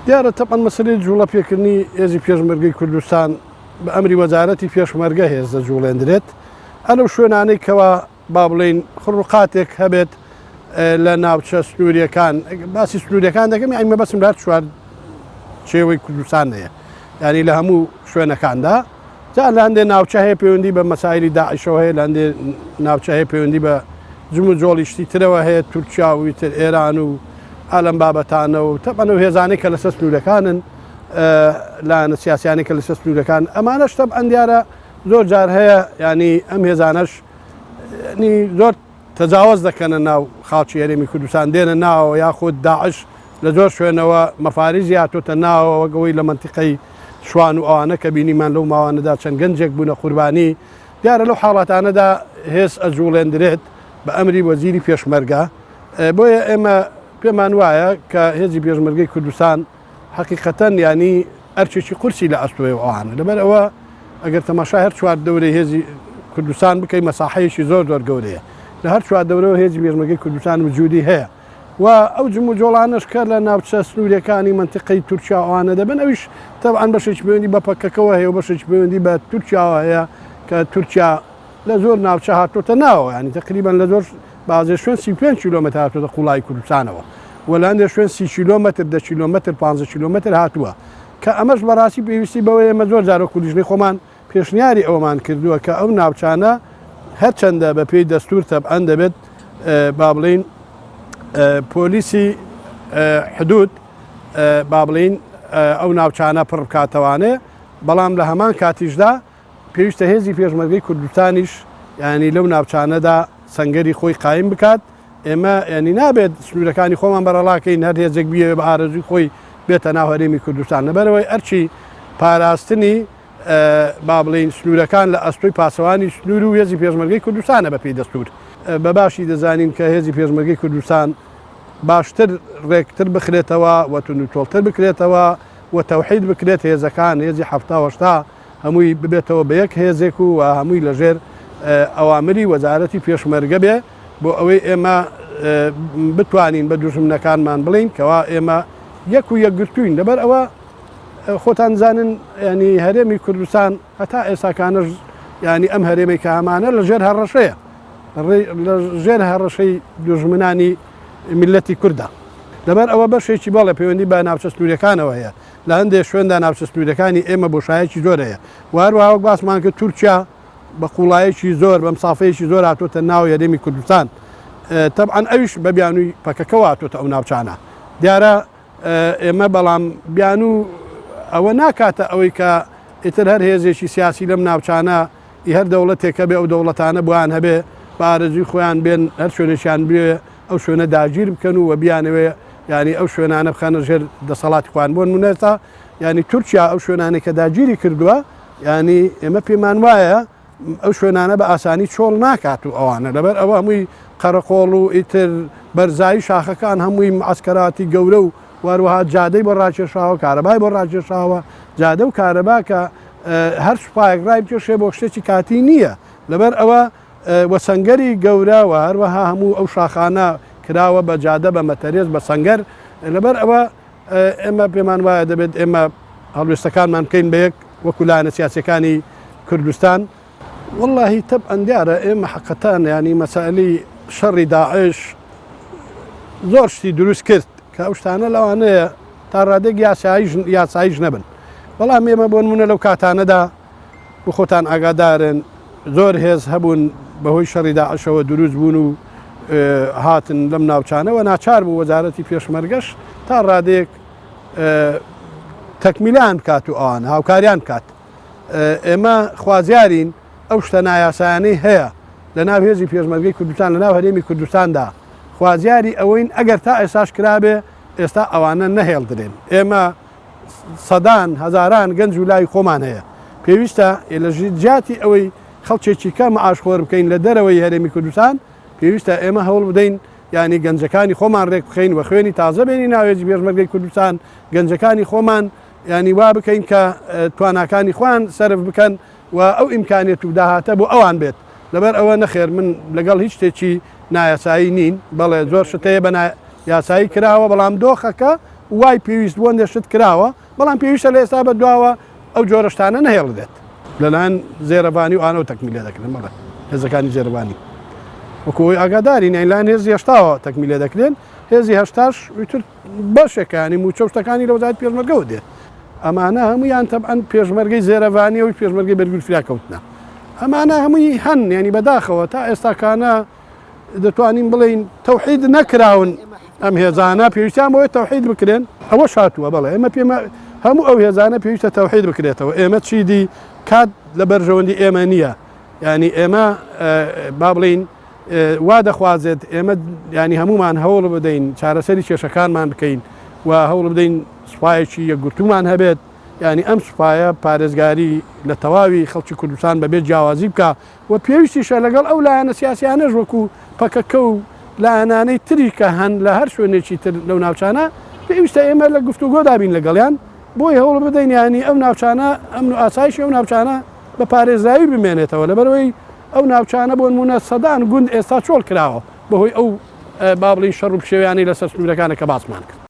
دیارە تەبەن مەسەلەی جوڵە پێکردنی هێزی پێشمەرگەی کوردستان بە ئەمری وەزارەتی پێشمەرگە هێز دەجوڵێندرێت ئەلەو شوێنانەی کەوا با بڵین خڕوقاتێک هەبێت لە ناوچە سنووریەکان باسی سنووریەکان دەکەم ئەی مەبەسم لات چوار چێوەی کوردستان هەیە ینی لە هەموو شوێنەکاندا جا لە هەندێک ناوچە هەیە پەیوەندی بە مەسایلی داعشەوە هەیە لە هەندێک ناوچە هەیە پەیوەندی بە جم و جۆڵی شتی ترەوە هەیە تورکیا و تر ئێران و ئالەم بابەتانە و تەبەنە هێزانەی کە لەسەر سنوورەکانن لاەنە سیاسیانی کە لەسەر سنوورەکان ئەمانەش تەب ئەندیارە زۆر جار هەیە ینی ئەم هێزانەش زۆر تەجاوز دەکەنە ناو خاڵکی هەرێمی کوردستان دێنە ناوە یاخود داعش لە زۆر شوێنەوە مەفارێزی هاتوۆتە ناوە وەگەوەی لە منتیقەی شوان و ئەوانە کە بینیمان لەو ماوانەدا چەند گەنجێک بوونە قوربانی دیارە لەو حاڵاتانەدا هێز ئەجوڵێندرێت بە ئەمری وەزیری پێشمەرگە بۆیە ئێمە پێمان وایە کە هێزی پێشمەرگەی کوردستان حقیقەتەن ینی ئەرچێکی قورسی لە ئەستۆی ئەوانە لەبەر ئەوە ئەگەر تەماشا هەر چوار دەورەی هێزی کوردستان بکەی مەساحەیەکی زۆر زۆر گەورەیە لە هەر چوار دەورەوە هێزی پێشمەرگەی کوردستان وجودی هەیە و ئەو جم و جۆڵانش کە لە ناوچە سنووریەکانی منتیقەی تورکیا ئەوانە دەبن ئەویش تەبعاً بەشێکی پەیوەندی بە پەکەکەوە هەیە و بەشێکی پەیوەندی بە تورکیاوە هەیە کە تورکیا لە زۆر ناوچە هاتوۆتە ناوە ینی تقریبان لە زۆر بازێ شوێن 35 کیلۆمتر هاتوۆتە قوڵای کوردستانەوە و لە هەندێک شوێن 30 کیلۆمتر 10 کیلۆمتر 15 کیلۆمتر هاتووە کە ئەمەش بەڕاستی پێویستی بەوەی ئێمە زۆر جارە کوردیژنەی خۆمان پێشنیاری ئەومان کردووە کە ئەو ناوچانە هەرچەندە بە پێی دەستور تەبعاً دەبێت با بڵین پۆلیسی حدود با بڵین ئەو ناوچانە پڕ بکاتەوانێ بەڵام لە هەمان کاتیشدا پێویستە هێزی پێشمەرگەی کوردستانیش ینی لەو ناوچانەدا سەنگەری خۆی قایم بکات ئێمە ینی نابێت سنوورەکانی خۆمان بەرەڵاکەین هەر هێزێک بیەوە بە ئارەزوی خۆی بێتە ناو هەرێمی کوردستان لەبەرەوەی ئەرچی پاراستنی با بڵین سنوورەکان لە ئەستۆی پاسەوانی سنوور و هێزی پێشمەرگەی کوردستانە بە پێی دەستور بە باشی دەزانین کە هێزی پێشمەرگەی کوردستان باشتر ڕێکتر بخرێتەوە و تونوتۆڵتر بکرێتەوە و تەوحید بکرێت هێزەکان هێزی هەفتا هەمووی ببێتەوە بە یەک هێزێک و هەمووی لەژێر ئەوامری وەزارەتی پێشمەرگە بێ بۆ ئەوەی ئێمە بتوانین بە دوژمنەکانمان بڵین کەوا ئێمە یەک و یەکگرتوین لەبەر ئەوە خۆتان زانن ینی هەرێمی کوردستان هەتا ئێساکانش ینی ئەم هەرێمی کە هەمانە لەژێر هەڕەشەیە لەژێر هەڕەشەی دوژمنانی میلەتی کوردە لەبەر ئەوە بەشێکی بەڵێ پەیوەندی بە ناوچە سنوورەکانەوە هەیە لە هەندێک شوێندا ناوچە سنوورەکانی ئێمە بۆشایەکی زۆر هەیە وهروەها وەک باسمان کرد تورکیا بە قوڵایەکی زۆر بە مسافەیەکی زۆر هاتوۆتە ناو هەرێمی کوردستان تەبعاً ئەویش بە بیانووی پەکەکەوە هاتوۆتە ئەو ناوچانە دیارە ئێمە بەڵام بیان و ئەوە ناکاتە ئەوەی کە ئیتر هەر هێزێکی سیاسی لەم ناوچانە هەر دەوڵەتێکە بێ ئەو دەوڵەتانە بوان هەبێ بە ئارەزوی خۆیان بێن هەر شوێنێکیان بێ ئەو شوێنە داگیر بکەن و بیانەوێ ینی ئەو شوێنانە بخەنە ژێر دەسەڵاتی خوان بۆن منێستا ینی تورکیا ئەو شوێنانێک کە داگیری کردووە ینی ئێمە پێمان وایە ئەو شوێنانە بە ئاسانی چۆڵ ناکات و ئەوانە لەبەر ئەوە هەمووی قەرەقۆڵ و ئیتر بەرزایی شاخەکان هەمووی عسکەراتی گەورە و وەروەها جادەی بۆ ڕاکێشاوە کارەبای بۆ ڕاکێشاوە جادە و کارەبا کە هەر سوپایەک ڕای بکێشێ بۆ شتێکی کاتی نییە لەبەر ئەوە وەسەنگەری گەورەوە هەروەها هەموو ئەو شاخانە کراوە بە جادە بە مەتەرێز بە سەنگەر لەبەر ئەوە ئێمە پێمان وایە دەبێت ئێمە هەڵوێستەکانمان بکەین بە یەک وەکو لایەنە سیاسیەکانی کوردستان واللهی تەبعاً دیارە ئێمە حەقەتان ینی مەسائلەی شەڕی داعش زۆر شتی دروست کرد کە ئەو شتانە لەوانەیە تا ڕادێک یاساییش نەبن بەڵام ئێمە بۆ نمونە لەو کاتانەدا بۆ خۆتان ئاگادارن زۆر هێز هەبوون بەهۆی شەڕی داعشەوە دروست بوون و هاتن لەم ناوچانەوە ناچار بوو وەزارەتی پێشمەرگەش تا ڕادێک تەکمیلیان بکات و ئەوان هاوکاریان بکات ئێمە خوازیارین ئەو شتە نایاسایانەی هەیە لە ناو هێزی پێشمەرگەی کوردستان لە ناو هەرێمی کوردستاندا خوازیاری ئەوەین ئەگەر تا ئێستاش کرابێ ئێستا ئەوانە نەهێڵدرێن ئێمە سەدان هەزاران گەنج و لای خۆمان هەیە پێویستە لە جیاتی ئەوەی خەڵکێکی کە مەعاشخۆر بکەین لە دەرەوەی هەرێمی کوردستان پێویستە ئێمە هەوڵ بدەین ینی گەنجەکانی خۆمان ڕێک بخەین و خوێنی تازە بێنی ناوێزی پێشمەرگەی کوردستان گەنجەکانی خۆمان ینی وا بکەین کە تواناکانی خۆیان سەرف بکەن و ئەو ئیمکانێت و داهاتە بۆ ئەوان بێت لەبەر ئەوە نەخێر من لەگەڵ هیچ شتێکی نایاسایی نین بەڵێ زۆر شتەیە بە یاسایی کراوە بەڵام دۆخەکە وای پێویست بۆ نێشت کراوە بەڵام پێویستە لە ئێستا بە دواوە ئەو جۆرەشتانە نەهێڵدێت لەلایەن زێرەبانی و ئانەوە تەکمیلێ دەکرێن مەڵێ هێزەکانی زێرەبانی وەکەوەی ئاگادارین ئەیلان هێزی هێشتاوە تەکمیلێ دەکرێن هێزی هەشتاش وتر بەشێکانی موچە شتەکانی لە وەزارەتی پێشمەرگەوە دێت ئەمانە هەموویان تەبعەن پێشمەرگەی زێرەبانیەوەی پێشمەرگەی بەرگریفرا کەوتنە ئەمانە هەمووی هەن ینی بەداخەوە تا ئێستاکانە دەتوانین بڵین تەوحید نەکراون ئەم هێزانە پێویستیان بۆیە تەوحید بکرێن ئەوە شاتووە بەڵێ ئێمە پێمە هەموو ئەو هێزانە پێویستە تەوحید بکرێتەوە ئێمە چیدی کات لە بەرژەوەندی ئێمە نییە ینی ئێمە با بڵین وا دەخوازێت ئێمە ینی هەمومان هەوڵ بدەین چارەسەری کێشەکانمان بکەین و هەوڵ بدەین سوپایەکی یەکگرتومان هەبێت ینی ئەم سوپایە پارێزگاری لە تەواوی خەڵکی کوردستان بەبێت جیاوازی بکە و پێویستیشە لەگەڵ ئەو لایەنە سیاسیانەش وەکو پەکەکە و لایەنانەی تری کە هەن لە هەر شوێنێکی تر لەو ناوچانە پێویستە ئێمە لە گفتوگۆ دابین لەگەڵیان بۆی هەوڵ بدەین ینی ئەو ناوچانە ئەمن و ئاسایشی ئەو ناوچانە بە پارێزراوی بمێنێتەوە لەبەرەوەی ئەو ناوچانە بۆ نمونە سەدان گوند ئێستا چۆڵ کراوە بەهۆی ئەو با بڵین شەڕ و پشێویانی لەسەر سنوورەکانە کە باسمان کرد.